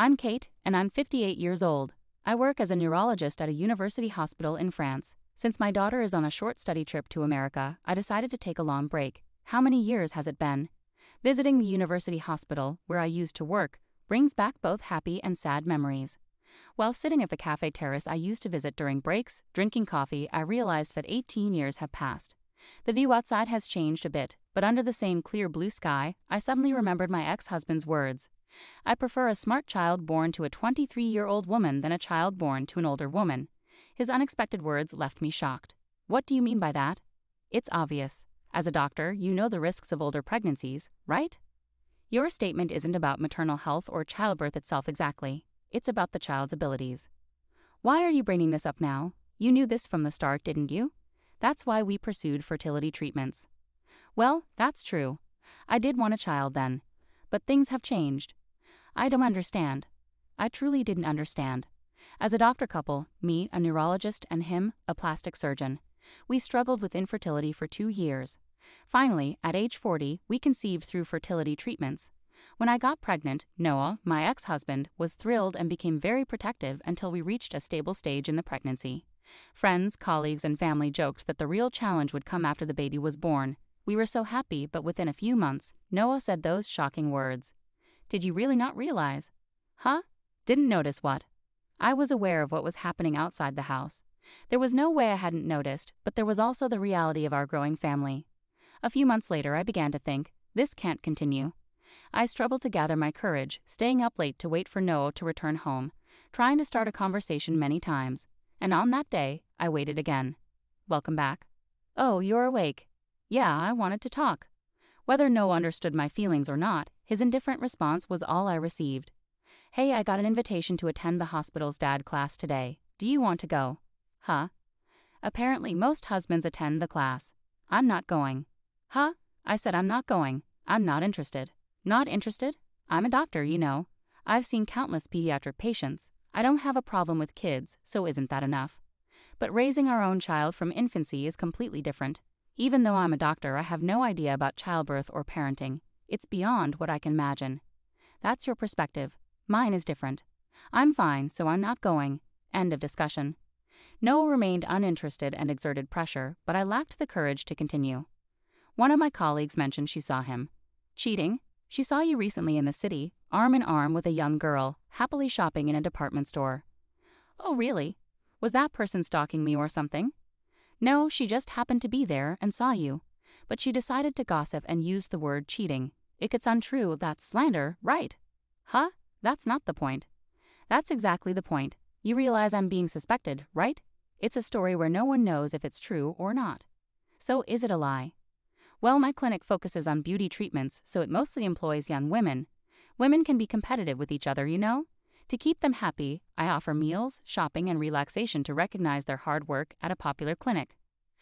I'm Kate, and I'm 58 years old. I work as a neurologist at a university hospital in France. Since my daughter is on a short study trip to America, I decided to take a long break. How many years has it been? Visiting the university hospital, where I used to work, brings back both happy and sad memories. While sitting at the cafe terrace I used to visit during breaks, drinking coffee, I realized that 18 years have passed. The view outside has changed a bit, but under the same clear blue sky, I suddenly remembered my ex-husband's words. I prefer a smart child born to a 23-year-old woman than a child born to an older woman. His unexpected words left me shocked. What do you mean by that? It's obvious. As a doctor, you know the risks of older pregnancies, right? Your statement isn't about maternal health or childbirth itself exactly. It's about the child's abilities. Why are you bringing this up now? You knew this from the start, didn't you? That's why we pursued fertility treatments. Well, that's true. I did want a child then. But things have changed. I don't understand. I truly didn't understand. As a doctor couple, me, a neurologist, and him, a plastic surgeon, we struggled with infertility for 2 years. Finally, at age 40, we conceived through fertility treatments. When I got pregnant, Noah, my ex-husband, was thrilled and became very protective until we reached a stable stage in the pregnancy. Friends, colleagues, and family joked that the real challenge would come after the baby was born. We were so happy, but within a few months, Noah said those shocking words. Did you really not realize? Huh? Didn't notice what? I was aware of what was happening outside the house. There was no way I hadn't noticed, but there was also the reality of our growing family. A few months later, I began to think, this can't continue. I struggled to gather my courage, staying up late to wait for Noah to return home, trying to start a conversation many times. And on that day, I waited again. Welcome back. Oh, you're awake. Yeah, I wanted to talk. Whether Noah understood my feelings or not, his indifferent response was all I received. Hey, I got an invitation to attend the hospital's dad class today. Do you want to go? Huh? Apparently, most husbands attend the class. I'm not going. Huh? I said I'm not going. I'm not interested. Not interested? I'm a doctor, you know. I've seen countless pediatric patients. I don't have a problem with kids, so isn't that enough? But raising our own child from infancy is completely different. Even though I'm a doctor, I have no idea about childbirth or parenting. It's beyond what I can imagine. That's your perspective. Mine is different. I'm fine, so I'm not going. End of discussion. Noah remained uninterested and exerted pressure, but I lacked the courage to continue. One of my colleagues mentioned she saw him. Cheating? She saw you recently in the city, arm in arm with a young girl, happily shopping in a department store. Oh, really? Was that person stalking me or something? No, she just happened to be there and saw you. But she decided to gossip and used the word cheating. If it's untrue, that's slander, right? Huh? That's not the point. That's exactly the point. You realize I'm being suspected, right? It's a story where no one knows if it's true or not. So is it a lie? Well, my clinic focuses on beauty treatments, so it mostly employs young women. Women can be competitive with each other, you know? To keep them happy, I offer meals, shopping, and relaxation to recognize their hard work at a popular clinic.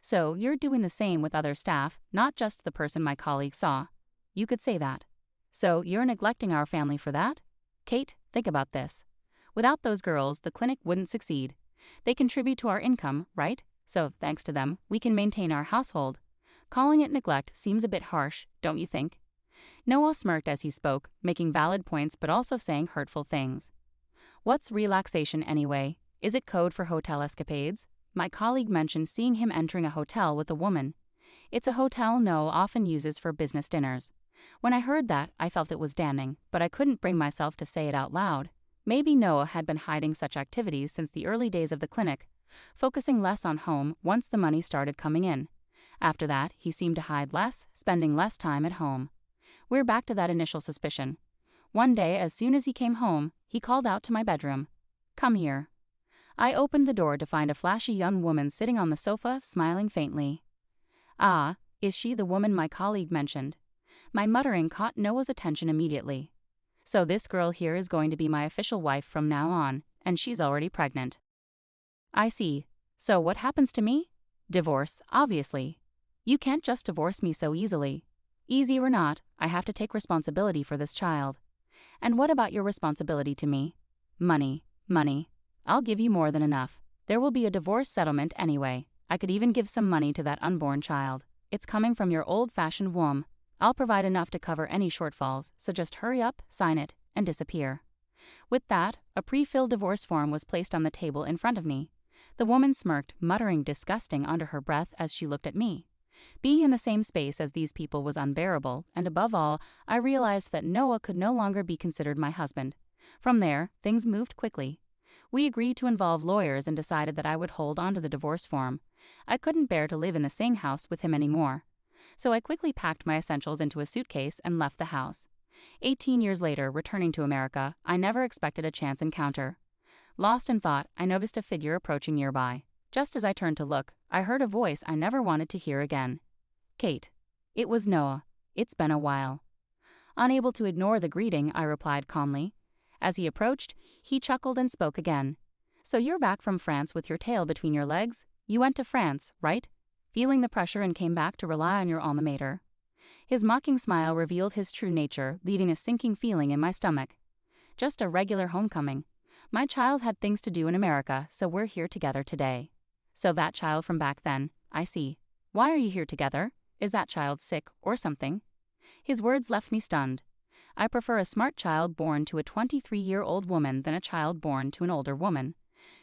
So, you're doing the same with other staff, not just the person my colleague saw. You could say that. So, you're neglecting our family for that? Kate, think about this. Without those girls, the clinic wouldn't succeed. They contribute to our income, right? So, thanks to them, we can maintain our household. Calling it neglect seems a bit harsh, don't you think? Noah smirked as he spoke, making valid points but also saying hurtful things. What's relaxation anyway? Is it code for hotel escapades? My colleague mentioned seeing him entering a hotel with a woman. It's a hotel Noah often uses for business dinners. When I heard that, I felt it was damning, but I couldn't bring myself to say it out loud. Maybe Noah had been hiding such activities since the early days of the clinic, focusing less on home once the money started coming in. After that, he seemed to hide less, spending less time at home. We're back to that initial suspicion. One day, as soon as he came home, he called out to my bedroom. Come here. I opened the door to find a flashy young woman sitting on the sofa, smiling faintly. Ah, is she the woman my colleague mentioned? My muttering caught Noah's attention immediately. So this girl here is going to be my official wife from now on, and she's already pregnant. I see. So what happens to me? Divorce, obviously. You can't just divorce me so easily. Easy or not, I have to take responsibility for this child. And what about your responsibility to me? Money, money. I'll give you more than enough. There will be a divorce settlement anyway. I could even give some money to that unborn child. It's coming from your old-fashioned womb. I'll provide enough to cover any shortfalls, so just hurry up, sign it, and disappear. With that, a pre-filled divorce form was placed on the table in front of me. The woman smirked, muttering disgusting under her breath as she looked at me. Being in the same space as these people was unbearable, and above all, I realized that Noah could no longer be considered my husband. From there, things moved quickly. We agreed to involve lawyers and decided that I would hold onto the divorce form. I couldn't bear to live in the same house with him anymore. So I quickly packed my essentials into a suitcase and left the house. 18 years later, returning to America, I never expected a chance encounter. Lost in thought, I noticed a figure approaching nearby. Just as I turned to look, I heard a voice I never wanted to hear again. Kate. It was Noah. It's been a while. Unable to ignore the greeting, I replied calmly. As he approached, he chuckled and spoke again. So you're back from France with your tail between your legs? You went to France, right? Feeling the pressure and came back to rely on your alma mater. His mocking smile revealed his true nature, leaving a sinking feeling in my stomach. Just a regular homecoming. My child had things to do in America, so we're here together today. So that child from back then, I see. Why are you here together? Is that child sick or something? His words left me stunned. I prefer a smart child born to a 23-year-old woman than a child born to an older woman.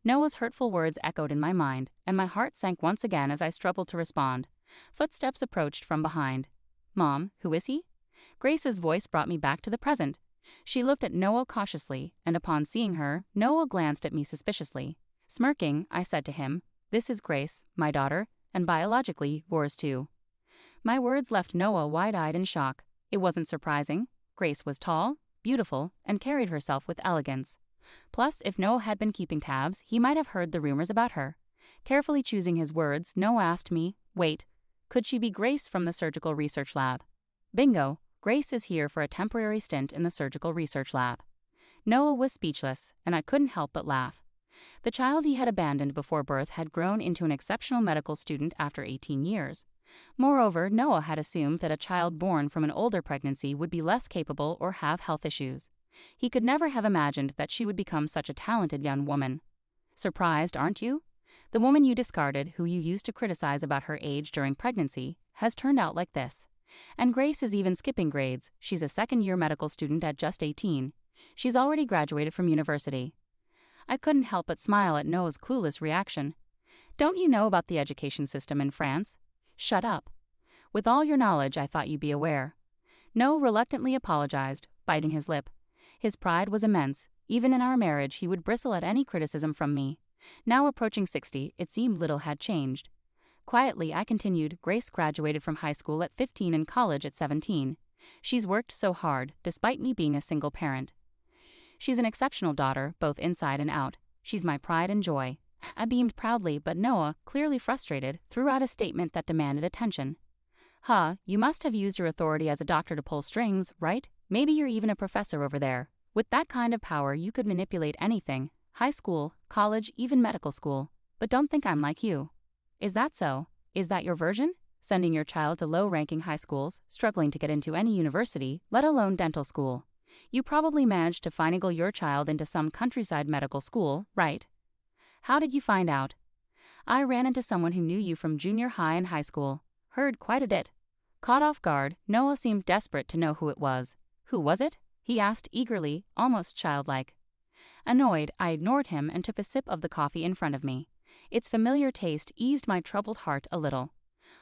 Noah's hurtful words echoed in my mind, and my heart sank once again as I struggled to respond. Footsteps approached from behind. Mom, who is he? Grace's voice brought me back to the present. She looked at Noah cautiously, and upon seeing her, Noah glanced at me suspiciously. Smirking, I said to him, "This is Grace, my daughter, and biologically, yours too." My words left Noah wide-eyed in shock. It wasn't surprising. Grace was tall, beautiful, and carried herself with elegance. Plus, if Noah had been keeping tabs, he might have heard the rumors about her. Carefully choosing his words, Noah asked me, "Wait, could she be Grace from the surgical research lab?" Bingo, Grace is here for a temporary stint in the surgical research lab. Noah was speechless, and I couldn't help but laugh. The child he had abandoned before birth had grown into an exceptional medical student after 18 years. Moreover, Noah had assumed that a child born from an older pregnancy would be less capable or have health issues. He could never have imagined that she would become such a talented young woman. Surprised, aren't you? The woman you discarded, who you used to criticize about her age during pregnancy, has turned out like this. And Grace is even skipping grades. She's a second-year medical student at just 18. She's already graduated from university. I couldn't help but smile at Noah's clueless reaction. Don't you know about the education system in France? Shut up. With all your knowledge, I thought you'd be aware. Noah reluctantly apologized, biting his lip. His pride was immense. Even in our marriage, he would bristle at any criticism from me. Now approaching 60, it seemed little had changed. Quietly, I continued, Grace graduated from high school at 15 and college at 17. She's worked so hard, despite me being a single parent. She's an exceptional daughter, both inside and out. She's my pride and joy. I beamed proudly, but Noah, clearly frustrated, threw out a statement that demanded attention. You must have used your authority as a doctor to pull strings, right? Maybe you're even a professor over there. With that kind of power, you could manipulate anything. High school, college, even medical school. But don't think I'm like you. Is that so? Is that your version? Sending your child to low-ranking high schools, struggling to get into any university, let alone dental school. You probably managed to finagle your child into some countryside medical school, right? How did you find out? I ran into someone who knew you from junior high and high school. Heard quite a bit. Caught off guard, Noah seemed desperate to know who it was. Who was it? He asked eagerly, almost childlike. Annoyed, I ignored him and took a sip of the coffee in front of me. Its familiar taste eased my troubled heart a little.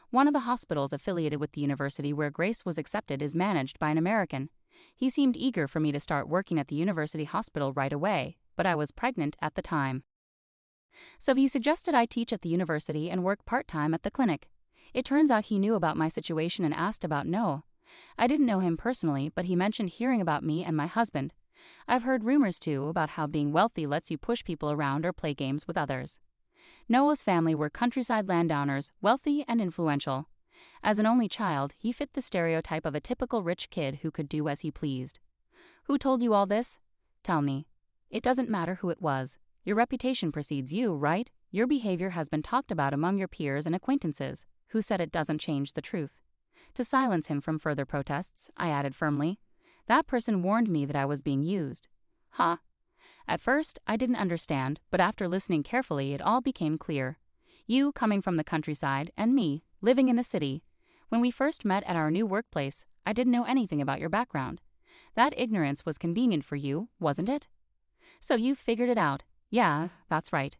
One of the hospitals affiliated with the university where Grace was accepted is managed by an American. He seemed eager for me to start working at the university hospital right away, but I was pregnant at the time. So he suggested I teach at the university and work part-time at the clinic. It turns out he knew about my situation and asked about Noah. I didn't know him personally, but he mentioned hearing about me and my husband. I've heard rumors too about how being wealthy lets you push people around or play games with others. Noah's family were countryside landowners, wealthy and influential. As an only child, he fit the stereotype of a typical rich kid who could do as he pleased. Who told you all this? Tell me. It doesn't matter who it was. Your reputation precedes you, right? Your behavior has been talked about among your peers and acquaintances, who said it doesn't change the truth. To silence him from further protests, I added firmly, that person warned me that I was being used. At first, I didn't understand, but after listening carefully, it all became clear. You, coming from the countryside, and me, living in the city. When we first met at our new workplace, I didn't know anything about your background. That ignorance was convenient for you, wasn't it? So you figured it out. Yeah, that's right.